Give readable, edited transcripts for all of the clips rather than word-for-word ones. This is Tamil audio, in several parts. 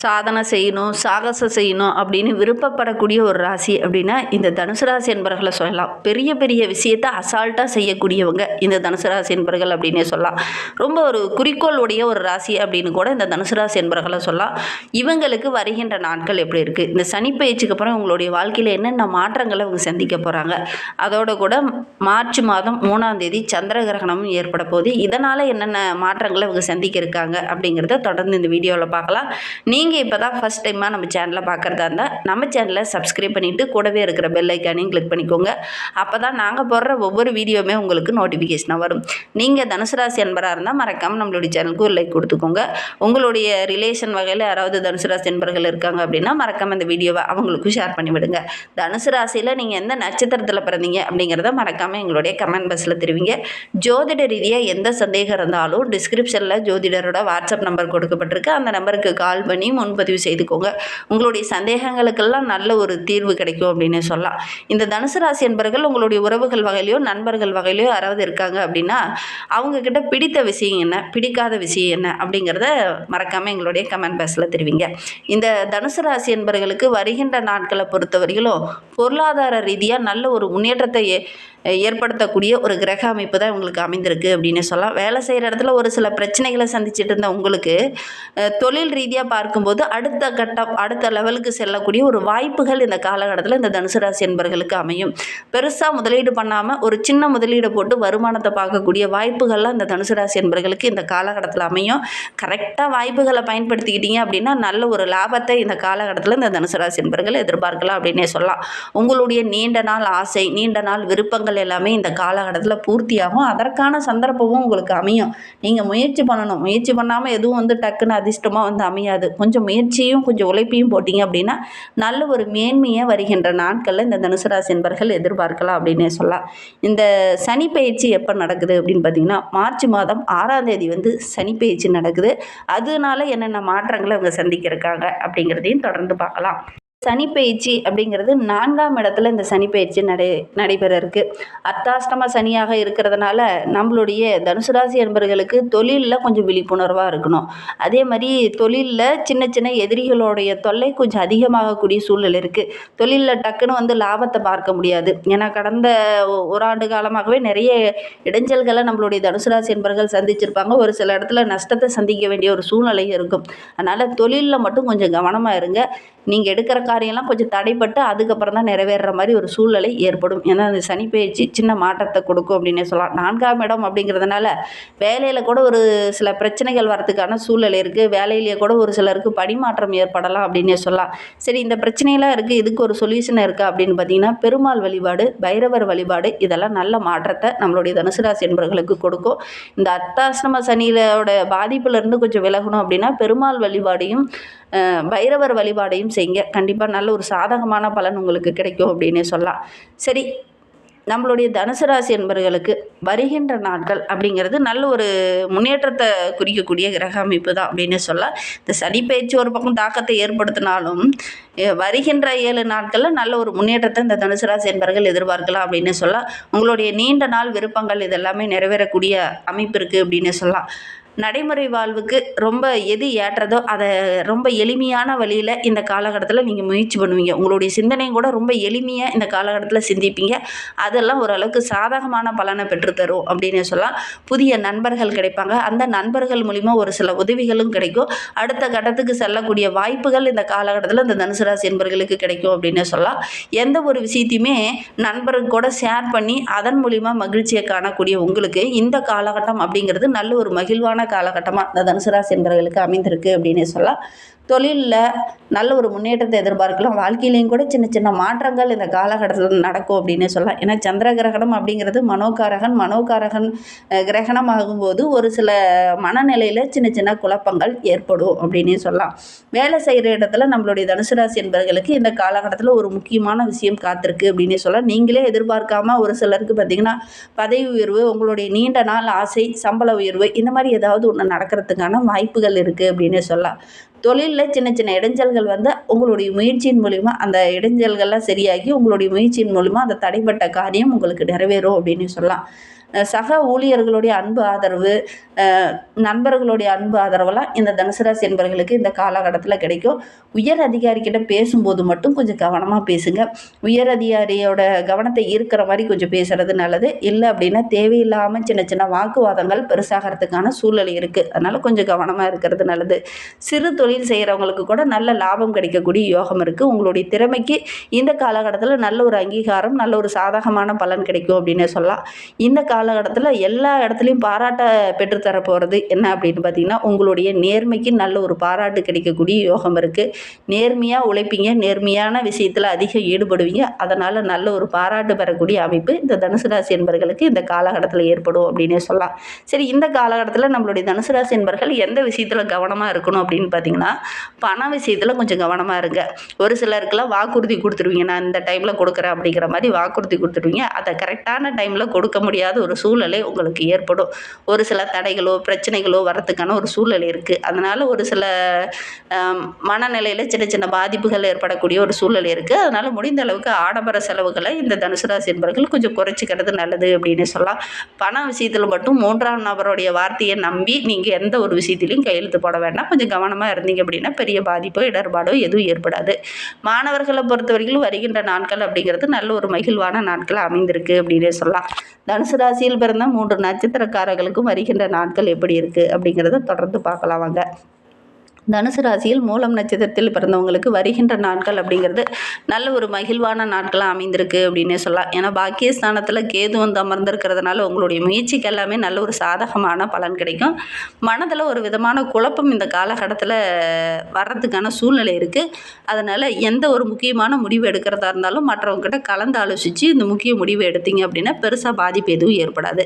சாதனை செய்யணும், சாகசம் செய்யணும் அப்படின்னு விருப்பப்படக்கூடிய ஒரு ராசி அப்படின்னா இந்த தனுசு ராசி என்பர்களை சொல்லலாம். பெரிய பெரிய விஷயத்த அசால்ட்டாக செய்யக்கூடியவங்க இந்த தனுசு ராசி என்பர்கள் அப்படின்னே சொல்லலாம். ரொம்ப ஒரு குறிக்கோள் உடைய ஒரு ராசி அப்படின்னு கூட இந்த தனுசு ராசி என்பர்களை சொல்லலாம். இவங்களுக்கு வருகின்ற நாட்கள் எப்படி இருக்குது, இந்த சனி பயிற்சிக்கு அப்புறம் உங்களுடைய வாழ்க்கையில் என்னென்ன மாற்றங்களை அவங்க சந்திக்க போகிறாங்க, அதோட கூட மார்ச் மாதம் 3ஆம் தேதி சந்திர கிரகணமும் ஏற்பட போகுது. இதனால் என்னென்ன மாற்றங்களை அவங்க சந்திக்க இருக்காங்க அப்படிங்கிறத தொடர்ந்து இந்த வீடியோவில் பார்க்கலாம். நீங்கள் இப்போ தான் ஃபஸ்ட் டைமாக நம்ம சேனலை பார்க்குறதா இருந்தால் நம்ம சேனலை சப்ஸ்கிரைப் பண்ணிவிட்டு கூடவே இருக்கிற பெல் ஐக்கானையும் கிளிக் பண்ணிக்கோங்க. அப்போ தான் நாங்கள் போடுற ஒவ்வொரு வீடியோவுமே உங்களுக்கு நோட்டிஃபிகேஷனாக வரும். நீங்கள் தனுசு ராசி என்பராக இருந்தால் மறக்காமல் நம்மளுடைய சேனலுக்கு ஒரு லைக் கொடுத்துக்கோங்க. உங்களுடைய ரிலேஷன் வகையில் யாராவது தனுசு ராசி என்பர்கள் இருக்காங்க அப்படின்னா மறக்காமல் இந்த வீடியோவை அவங்களுக்கும் ஷேர் பண்ணிவிடுங்க. தனுசு ராசியில் நீங்கள் எந்த நட்சத்திரத்தில் பிறந்தீங்க அப்படிங்கிறத மறக்காமல் எங்களுடைய கமெண்ட் பாக்ஸில் தெரிவிங்க. ஜோதிட ரீதியாக எந்த சந்தேகம் இருந்தாலும் டிஸ்கிரிப்ஷனில் ஜோதிடரோட வாட்ஸ்அப் நம்பர் கொடுக்கப்பட்டிருக்கு. அந்த நம்பருக்கு கால் பண்ணி முன்பதிவு செய்துக்கோங்க. உங்களுடைய சந்தேகங்களுக்கெல்லாம் நல்ல ஒரு தீர்வு கிடைக்கும் அப்படின்னு சொல்லலாம். இந்த தனுசு ராசி என்பர்கள் உங்களுடைய உறவுகள் வகையிலையோ நண்பர்கள் வகையிலையோ யாராவது இருக்காங்க அப்படின்னா அவங்கக்கிட்ட பிடித்த விஷயம் என்ன, பிடிக்காத விஷயம் என்ன அப்படிங்கிறத மறக்காமல் எங்களுடைய கமெண்ட் பாக்ஸில் தெரிவிங்க. இந்த தனுசு ராசி என்பர்களுக்கு வருகின்ற நாட்களை பொறுத்தவரையிலும் பொருளாதார ரீதியாக நல்ல ஒரு முன்னேற்றத்தை ஏற்படுத்தக்கூடிய ஒரு கிரக அமைப்பு தான் உங்களுக்கு அமைந்திருக்கு அப்படின்னு சொல்லலாம். வேலை செய்கிற இடத்துல ஒரு சில பிரச்சனைகளை சந்திச்சுட்டு இருந்த உங்களுக்கு தொழில் ரீதியாக பார்க்கும்போது அடுத்த கட்டம் அடுத்த லெவலுக்கு செல்லக்கூடிய ஒரு வாய்ப்புகள் இந்த காலகட்டத்தில் இந்த தனுசு ராசி என்பர்களுக்கு அமையும். பெருசாக முதலீடு பண்ணாமல் ஒரு சின்ன முதலீடு போட்டு வருமானத்தை பார்க்கக்கூடிய வாய்ப்புகள்லாம் இந்த தனுசு ராசி என்பர்களுக்கு இந்த காலகட்டத்தில் அமையும். கரெக்டாக வாய்ப்புகளை பயன்படுத்திக்கிட்டீங்க அப்படின்னா நல்ல ஒரு லாபத்தை இந்த காலகட்டத்தில் இந்த தனுசு ராசி என்பர்கள் எதிர்பார்க்கலாம் அப்படின்னே சொல்லலாம். உங்களுடைய நீண்ட நாள் ஆசை, நீண்ட நாள் விருப்பங்கள் எல்லாமே இந்த காலகட்டத்தில் பூர்த்தியாகும். அதற்கான சந்தர்ப்பமும் உங்களுக்கு அமையும். நீங்கள் முயற்சி பண்ணணும். முயற்சி பண்ணாமல் எதுவும் டக்குன்னு அதிர்ஷ்டமாக அமையாது. கொஞ்சம் முயற்சியும் கொஞ்சம் உழைப்பையும் போட்டிங்க அப்படின்னா நல்ல ஒரு மேன்மையாக வருகின்ற நாட்களில் இந்த தனுசு ராசி என்பர்கள் எதிர்பார்க்கலாம் அப்படின்னே சொல்லலாம். இந்த சனி பயிற்சி எப்போ நடக்குது அப்படின்னு பார்த்தீங்கன்னா மார்ச் மாதம் 6ஆம் தேதி சனி பயிற்சி நடக்குது. அதனால என்னென்ன மாற்றங்களை அவங்க சந்திக்க இருக்காங்க அப்படிங்கிறதையும் தொடர்ந்து பார்க்கலாம். சனி பயிற்சி அப்படிங்கிறது 4ஆம் இடத்துல இந்த சனி பயிற்சி நடைபெற இருக்குது. அர்த்தாஷ்டம சனியாக இருக்கிறதுனால நம்மளுடைய தனுசு ராசி என்பர்களுக்கு தொழிலில் கொஞ்சம் விழிப்புணர்வாக இருக்கணும். அதே மாதிரி தொழிலில் சின்ன சின்ன எதிரிகளுடைய தொல்லை கொஞ்சம் அதிகமாகக்கூடிய சூழ்நிலை இருக்குது. தொழிலில் டக்குன்னு லாபத்தை பார்க்க முடியாது. ஏன்னா கடந்த ஓராண்டு காலமாகவே நிறைய இடைஞ்சல்களை நம்மளுடைய தனுசு ராசி என்பர்கள் சந்திச்சிருப்பாங்க. ஒரு சில இடத்துல நஷ்டத்தை சந்திக்க வேண்டிய ஒரு சூழ்நிலை இருக்கும். அதனால் தொழிலில் மட்டும் கொஞ்சம் கவனமாக இருங்க. நீங்கள் எடுக்கிற காரியம்லாம் கொஞ்சம் தடைப்பட்டு அதுக்கப்புறம் தான் நிறைவேறுற மாதிரி ஒரு சூழ்நிலை ஏற்படும். ஏன்னா அந்த சனி பயிற்சி சின்ன மாற்றத்தை கொடுக்கும் அப்படின்னே சொல்லலாம். 4ஆம் இடம் அப்படிங்கிறதுனால வேலையில் கூட ஒரு சில பிரச்சனைகள் வரதுக்கான சூழ்நிலை இருக்குது. வேலையிலேயே கூட ஒரு சிலருக்கு படிமாற்றம் ஏற்படலாம் அப்படின்னே சொல்லலாம். சரி, இந்த பிரச்சனையெல்லாம் இருக்குது, இதுக்கு ஒரு சொல்யூஷன் இருக்கா அப்படின்னு பார்த்தீங்கன்னா பெருமாள் வழிபாடு, பைரவர் வழிபாடு இதெல்லாம் நல்ல மாற்றத்தை நம்மளுடைய தனுசு ராசி என்பர்களுக்கு கொடுக்கும். இந்த அர்த்தாஷ்டம சனியோட பாதிப்புலேருந்து கொஞ்சம் விலகணும் அப்படின்னா பெருமாள் வழிபாடையும் பைரவர் வழிபாடையும் செய்யுங்க. கண்டிப்பாக நல்ல ஒரு சாதகமான பலன் உங்களுக்கு கிடைக்கும் அப்படின்னு சொல்லலாம். சரி, நம்மளுடைய தனுசு ராசி என்பவர்களுக்கு வருகின்ற நாட்கள் அப்படிங்கிறது நல்ல ஒரு முன்னேற்றத்தை குறிக்கக்கூடிய கிரக அமைப்பு தான் அப்படின்னு சொல்லலாம். இந்த சனி பயிற்சி ஒரு பக்கம் தாக்கத்தை ஏற்படுத்தினாலும் வருகின்ற 7 நாட்களில் நல்ல ஒரு முன்னேற்றத்தை இந்த தனுசு ராசி என்பவர்கள் எதிர்பார்க்கலாம் அப்படின்னு சொல்லலாம். உங்களுடைய நீண்ட நாள் விருப்பங்கள் இதெல்லாமே நிறைவேறக்கூடிய அமைப்பு இருக்குது அப்படின்னு சொல்லலாம். நடைமுறை வாழ்வுக்கு ரொம்ப எது ஏற்றதோ அதை ரொம்ப எளிமையான வழியில் இந்த காலகட்டத்தில் நீங்கள் முயற்சி பண்ணுவீங்க. உங்களுடைய சிந்தனையும் கூட ரொம்ப எளிமையாக இந்த காலகட்டத்தில் சிந்திப்பீங்க. அதெல்லாம் ஓரளவுக்கு சாதகமான பலனை பெற்றுத்தரும் அப்படின்னு சொல்லலாம். புதிய நண்பர்கள் கிடைப்பாங்க. அந்த நண்பர்கள் மூலிமா ஒரு சில உதவிகளும் கிடைக்கும். அடுத்த கட்டத்துக்கு செல்லக்கூடிய வாய்ப்புகள் இந்த காலகட்டத்தில் இந்த தனுசு ராசி என்பவர்களுக்கு கிடைக்கும் அப்படின்னு சொல்லலாம். எந்த ஒரு விஷயத்தையுமே நண்பருக்கு கூட ஷேர் பண்ணி அதன் மூலிமா மகிழ்ச்சியை காணக்கூடிய உங்களுக்கு இந்த காலகட்டம் அப்படிங்கிறது நல்ல ஒரு மகிழ்வான காலகட்டமாக இந்த தனுசு ராசி என்பவர்களுக்கு அமைந்திருக்கு அப்படின்னு சொல்லலாம். தொழிலில் நல்ல ஒரு முன்னேற்றத்தை எதிர்பார்க்கலாம். வாழ்க்கையிலையும் கூட சின்ன சின்ன மாற்றங்கள் இந்த காலகட்டத்தில் நடக்கும் அப்படின்னு சொல்லலாம். ஏன்னா சந்திர கிரகணம் அப்படிங்கிறது மனோகாரகன் கிரகணம் ஆகும்போது ஒரு சில மனநிலையில் சின்ன சின்ன குழப்பங்கள் ஏற்படும் அப்படின்னு சொல்லலாம். வேலை செய்கிற இடத்துல நம்மளுடைய தனுசு ராசி என்பவர்களுக்கு இந்த காலகட்டத்தில் ஒரு முக்கியமான விஷயம் காத்திருக்கு அப்படின்னு சொல்லலாம். நீங்களே எதிர்பார்க்காம ஒரு சிலருக்கு பார்த்திங்கன்னா பதவி உயர்வு, உங்களுடைய நீண்ட நாள் ஆசை, சம்பள உயர்வு இந்த மாதிரி ஏதாவது ஒன்று நடக்கிறதுக்கான வாய்ப்புகள் இருக்குது அப்படின்னு சொல்லலாம். தொழிலில் சின்ன சின்ன இடைஞ்சல்கள் உங்களுடைய முயற்சியின் மூலிமா அந்த இடைஞ்சல்கள்லாம் சரியாகி உங்களுடைய முயற்சியின் மூலிமா அந்த தடைப்பட்ட காரியம் உங்களுக்கு நிறைவேறும் அப்படின்னு சொல்லலாம். சக ஊழியர்களுடைய அன்பு ஆதரவு, நண்பர்களுடைய அன்பு ஆதரவெல்லாம் இந்த தனுசு ராசி என்பவர்களுக்கு இந்த காலகட்டத்தில் கிடைக்கும். உயர் அதிகாரிக்கிட்ட பேசும்போது மட்டும் கொஞ்சம் கவனமாக பேசுங்க. உயர் அதிகாரியோட கவனத்தை ஈர்க்கிற மாதிரி கொஞ்சம் பேசுகிறது நல்லது. இல்லை அப்படின்னா தேவையில்லாமல் சின்ன சின்ன வாக்குவாதங்கள் பெருசாகிறதுக்கான சூழ்நிலை இருக்குது. அதனால் கொஞ்சம் கவனமாக இருக்கிறது நல்லது. சிறு தொழில் செய்கிறவங்களுக்கு கூட நல்ல லாபம் கிடைக்கக்கூடிய யோகம் இருக்குது. உங்களுடைய திறமைக்கு இந்த காலகட்டத்தில் நல்ல ஒரு அங்கீகாரம், நல்ல ஒரு சாதகமான பலன் கிடைக்கும் அப்படின்னே சொல்லலாம். இந்த காலகட்டத்தில் எல்லா இடத்துலையும் பாராட்ட பெற்றுத்தர போகிறது என்ன அப்படின்னு பார்த்தீங்கன்னா, உங்களுடைய நேர்மைக்கு நல்ல ஒரு பாராட்டு கிடைக்கக்கூடிய யோகம் இருக்குது. நேர்மையாக உழைப்பீங்க, நேர்மையான விஷயத்தில் அதிகம் ஈடுபடுவீங்க. அதனால் நல்ல ஒரு பாராட்டு பெறக்கூடிய அமைப்பு இந்த தனுசு ராசி என்பவர்களுக்கு இந்த காலகட்டத்தில் ஏற்படும் அப்படின்னே சொல்லலாம். சரி, இந்த காலகட்டத்தில் நம்மளுடைய தனுசு ராசி என்பவர்கள் எந்த விஷயத்தில் கவனமாக இருக்கணும் அப்படின்னு பார்த்தீங்கன்னா, பண விஷயத்தில் கொஞ்சம் கவனமாக இருங்க. ஒரு சிலருக்குலாம் வாக்குறுதி கொடுத்துருவீங்க, நான் இந்த டைமில் கொடுக்குறேன் அப்படிங்கிற மாதிரி வாக்குறுதி கொடுத்துருவீங்க. அதை கரெக்டான டைமில் கொடுக்க முடியாத ஒரு சூழ்நிலை உங்களுக்கு ஏற்படும். ஒரு சில தடைகளோ பிரச்சனைகளோ வரத்துக்கான ஒரு சூழ்நிலை இருக்குது. அதனால் ஒரு சில மனநிலையில் சின்ன சின்ன பாதிப்புகள் ஏற்படக்கூடிய ஒரு சூழ்நிலை இருக்குது. அதனால் முடிந்த அளவுக்கு ஆடம்பர செலவுகளை இந்த தனுசு ராசி என்பவர்கள் கொஞ்சம் குறைச்சிக்கிறது நல்லது அப்படின்னு சொல்லலாம். பண விஷயத்தில் மட்டும் 3ஆம் நபருடைய வார்த்தையை நம்பி நீங்கள் எந்த ஒரு விஷயத்திலையும் கையெழுத்து போட வேண்டாம். கொஞ்சம் கவனமாக இருந்தீங்க அப்படின்னா பெரிய பாதிப்போ இடர்பாடோ எதுவும் ஏற்படாது. மாணவர்களை பொறுத்த வரைக்கும் வருகின்ற நாட்கள் அப்படிங்கிறது நல்ல ஒரு மகிழ்வான நாட்கள் அமைந்திருக்கு அப்படின்னே சொல்லலாம். தனுசு ராசியில் பிறந்த 3 நட்சத்திரக்காரர்களுக்கும் வருகின்ற நாட்கள் எப்படி இருக்குது அப்படிங்கிறத தொடர்ந்து பார்க்கலாம் வாங்க. தனுசு ராசியில் மூலம் நட்சத்திரத்தில் பிறந்தவங்களுக்கு வருகின்ற நாட்கள் அப்படிங்கிறது நல்ல ஒரு மகிழ்வான நாட்களாக அமைந்திருக்கு அப்படின்னே சொல்லலாம். ஏன்னா பாக்கியஸ்தானத்தில் கேது வந்து அமர்ந்திருக்கிறதுனால உங்களுடைய முயற்சிக்கு எல்லாமே நல்ல ஒரு சாதகமான பலன் கிடைக்கும். மனதில் ஒரு விதமான குழப்பம் இந்த காலகட்டத்தில் வர்றதுக்கான சூழ்நிலை இருக்குது. அதனால் எந்த ஒரு முக்கியமான முடிவு எடுக்கிறதா இருந்தாலும் மற்றவங்ககிட்ட கலந்து ஆலோசித்து இந்த முக்கிய முடிவு எடுத்தீங்க அப்படின்னா பெருசாக பாதிப்பு எதுவும் ஏற்படாது.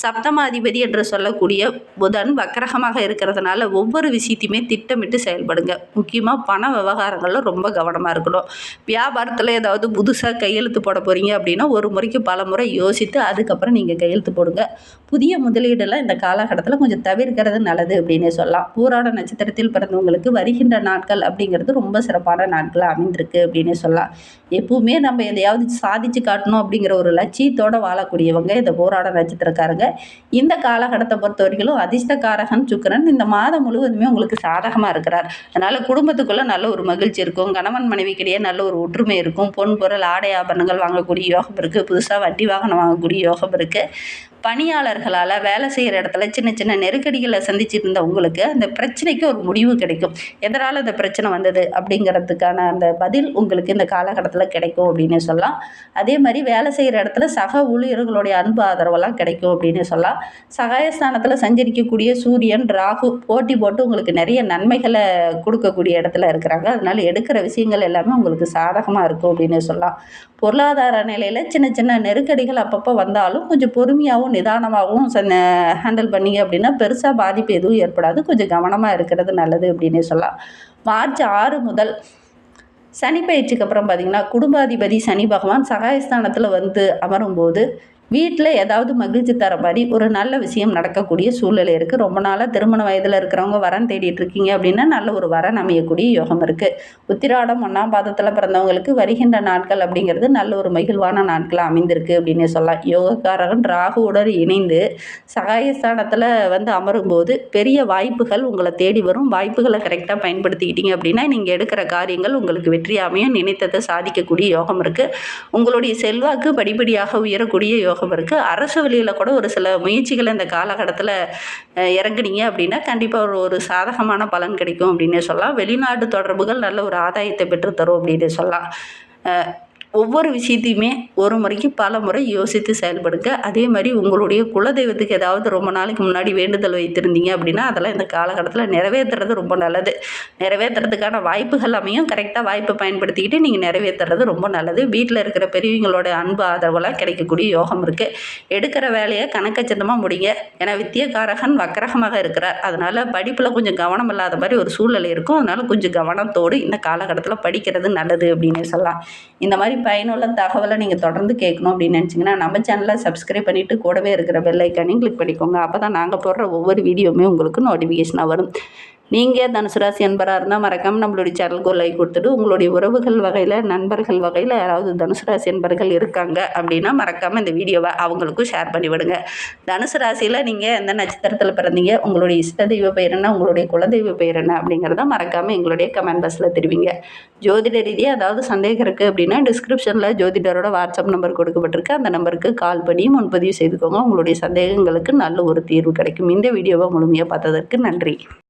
சப்தமாதிபதி என்று சொல்லக்கூடிய புதன் வக்கரகமாக இருக்கிறதுனால ஒவ்வொரு விஷயத்தையுமே திட்டமிட்டு செயல்படுங்க. முக்கியமாக பண விவகாரங்களில் ரொம்ப கவனமாக இருக்கணும். வியாபாரத்தில் ஏதாவது புதுசாக கையெழுத்து போட போகிறீங்க அப்படின்னா ஒரு முறைக்கு பல முறை யோசித்து அதுக்கப்புறம் நீங்கள் கையெழுத்து போடுங்க. புதிய முதலீடெல்லாம் இந்த காலகட்டத்தில் கொஞ்சம் தவிர்க்கிறது நல்லது அப்படின்னே சொல்லலாம். பூராட நட்சத்திரத்தில் பிறந்தவங்களுக்கு வருகின்ற நாட்கள் அப்படிங்கிறது ரொம்ப சிறப்பான நாட்களாக அமைந்திருக்கு அப்படின்னே சொல்லலாம். எப்பவுமே நம்ம எதையாவது சாதிச்சு காட்டணும் அப்படிங்கிற ஒரு லட்சியத்தோடு வாழக்கூடியவங்க இந்த பூராட நட்சத்திரக்காரங்க. இந்த காலகட்டத்தை பொறுத்த வரைக்கும் அதிர்ஷ்டக்காரகன் சுக்கிரன் இந்த மாதம் முழுவதுமே உங்களுக்கு சாதகமாக இருக்கிறார். அதனால் குடும்பத்துக்குள்ளே நல்ல ஒரு மகிழ்ச்சி இருக்கும். கணவன் மனைவிக்கிடையே நல்ல ஒரு ஒற்றுமை இருக்கும். பொன் பொருள் ஆடை ஆபரணங்கள் வாங்கக்கூடிய யோகம் இருக்குது. புதுசாக வண்டி வாகனம் வாங்கக்கூடிய யோகம் இருக்குது. பணியாளர்களால் வேலை செய்கிற இடத்துல சின்ன சின்ன நெருக்கடிகளை சந்திச்சுட்டு இருந்த உங்களுக்கு அந்த பிரச்சனைக்கு ஒரு முடிவு கிடைக்கும். எதனால் அந்த பிரச்சனை வந்தது அப்படிங்கிறதுக்கான அந்த பதில் உங்களுக்கு இந்த காலகட்டத்தில் கிடைக்கும் அப்படின்னு சொல்லலாம். அதே மாதிரி வேலை செய்கிற இடத்துல சக ஊழியர்களுடைய அன்பு ஆதரவெல்லாம் கிடைக்கும் அப்படின்னு சொல்லலாம். சகாயஸ்தானத்தில் சஞ்சரிக்கக்கூடிய சூரியன் ராகு போட்டி போட்டு உங்களுக்கு நிறைய நன்மைகளை கொடுக்கக்கூடிய இடத்துல இருக்கிறாங்க. அதனால் எடுக்கிற விஷயங்கள் எல்லாமே உங்களுக்கு சாதகமாக இருக்கும் அப்படின்னு சொல்லலாம். பொருளாதார நிலையில் சின்ன சின்ன நெருக்கடிகள் அப்பப்போ வந்தாலும் கொஞ்சம் பொறுமையாகவும் நிதானமாகவும் ஹேண்டில் பண்ணிங்க அப்படின்னா பெருசாக பாதிப்பு எதுவும் ஏற்படாது. கொஞ்சம் கவனமாக இருக்கிறது நல்லது அப்படின்னே சொல்லலாம். மார்ச் 6 முதல் சனி பயிற்சிக்கு அப்புறம் பார்த்திங்கன்னா குடும்பாதிபதி சனி பகவான் சகாயஸ்தானத்தில் வந்து அமரும்போது வீட்டில் ஏதாவது மகிழ்ச்சி தர மாதிரி ஒரு நல்ல விஷயம் நடக்கக்கூடிய சூழ்நிலை இருக்குது. ரொம்ப நாளாக திருமண வயதில் இருக்கிறவங்க வரன் தேடிட்டு இருக்கீங்க அப்படின்னா நல்ல ஒரு வரன் அமையக்கூடிய யோகம் இருக்குது. உத்திராடம் 1ஆம் பாதத்தில் பிறந்தவங்களுக்கு வருகின்ற நாட்கள் அப்படிங்கிறது நல்ல ஒரு மகிழ்வான நாட்களாக அமைந்திருக்கு அப்படின்னே சொல்லலாம். யோகக்காரகன் ராகுவுடன் இணைந்து சகாயஸ்தானத்தில் வந்து அமரும்போது பெரிய வாய்ப்புகள் உங்களை தேடி வரும். வாய்ப்புகளை கரெக்டாக பயன்படுத்திக்கிட்டீங்க அப்படின்னா நீங்கள் எடுக்கிற காரியங்கள் உங்களுக்கு வெற்றியாமையும் நினைத்ததை சாதிக்கக்கூடிய யோகம் இருக்குது. உங்களுடைய செல்வாக்கு படிப்படியாக உயரக்கூடிய யோகம் இருக்குது. அரசு வழியில் கூட ஒரு சில முயற்சிகளை இந்த காலகட்டத்தில் இறங்குனீங்க அப்படின்னா கண்டிப்பாக ஒரு சாதகமான பலன் கிடைக்கும் அப்படின்னே சொல்லலாம். வெளிநாட்டு தொடர்புகள் நல்ல ஒரு ஆதாயத்தை பெற்றுத்தரும் அப்படின்னு சொல்லலாம். ஒவ்வொரு விஷயத்தையுமே ஒரு முறைக்கு பல முறை யோசித்து செயல்படுங்க. அதே மாதிரி உங்களுடைய குலதெய்வத்துக்கு ஏதாவது ரொம்ப நாளைக்கு முன்னாடி வேண்டுதல் வைத்திருந்தீங்க அப்படின்னா அதெல்லாம் இந்த காலகட்டத்தில் நிறைவேற்றுறது ரொம்ப நல்லது. நிறைவேற்றுறதுக்கான வாய்ப்புகள் அமையும். கரெக்டாக வாய்ப்பை பயன்படுத்திக்கிட்டு நீங்கள் நிறைவேற்றுறது ரொம்ப நல்லது. வீட்டில் இருக்கிற பெரியவங்களோட அன்பு ஆதரவெல்லாம் கிடைக்கக்கூடிய யோகம் இருக்குது. எடுக்கிற வேலையை கணக்கச்சிதமாக முடிங்க. ஏன்னா வித்தியக்காரகன் வக்கரகமாக இருக்கிறார். அதனால் படிப்பில் கொஞ்சம் கவனம் இல்லாத மாதிரி ஒரு சூழ்நிலை இருக்கும். அதனால் கொஞ்சம் கவனத்தோடு இந்த காலகட்டத்தில் படிக்கிறது நல்லது அப்படின்னு சொல்லலாம். இந்த மாதிரி பயனுள்ள தகவலை நீங்கள் தொடர்ந்து கேட்கணும் அப்படின்னு நினச்சிங்கன்னா நம்ம சேனலை சப்ஸ்கிரைப் பண்ணிவிட்டு கூடவே இருக்கிற பெல் ஐக்கானையும் கிளிக் பண்ணிக்கோங்க. அப்போ தான் நாங்கள் போடுற ஒவ்வொரு வீடியோவுமே உங்களுக்கு நோட்டிஃபிகேஷனாக வரும். நீங்கள் தனுசு ராசி அன்பராக இருந்தால் மறக்காமல் நம்மளுடைய சேனலுக்கு ஒரு லைக் கொடுத்துட்டு உங்களுடைய உறவுகள் வகையில் நண்பர்கள் வகையில் யாராவது தனுசு ராசி அன்பர்கள் இருக்காங்க அப்படின்னா மறக்காமல் இந்த வீடியோவை அவங்களுக்கும் ஷேர் பண்ணி விடுங்க. தனுசு ராசியில் நீங்கள் எந்த நட்சத்திரத்தில் பிறந்தீங்க, உங்களுடைய இஷ்ட தெய்வ பெயர் என்ன, உங்களுடைய குலதெய்வ பெயர் என்ன அப்படிங்கிறத மறக்காமல் எங்களுடைய கமெண்ட் பாக்ஸில் தெரிவிங்க. ஜோதிட ரீதியாக ஏதாவது சந்தேகம் இருக்குது அப்படின்னா டிஸ்கிரிப்ஷனில் ஜோதிடரோட வாட்ஸ்அப் நம்பர் கொடுக்கப்பட்டிருக்கு. அந்த நம்பருக்கு கால் பண்ணி முன்பதிவு செய்துக்கோங்க. உங்களுடைய சந்தேகங்களுக்கு நல்ல ஒரு தீர்வு கிடைக்கும். இந்த வீடியோவை முழுமையாக பார்த்ததற்கு நன்றி.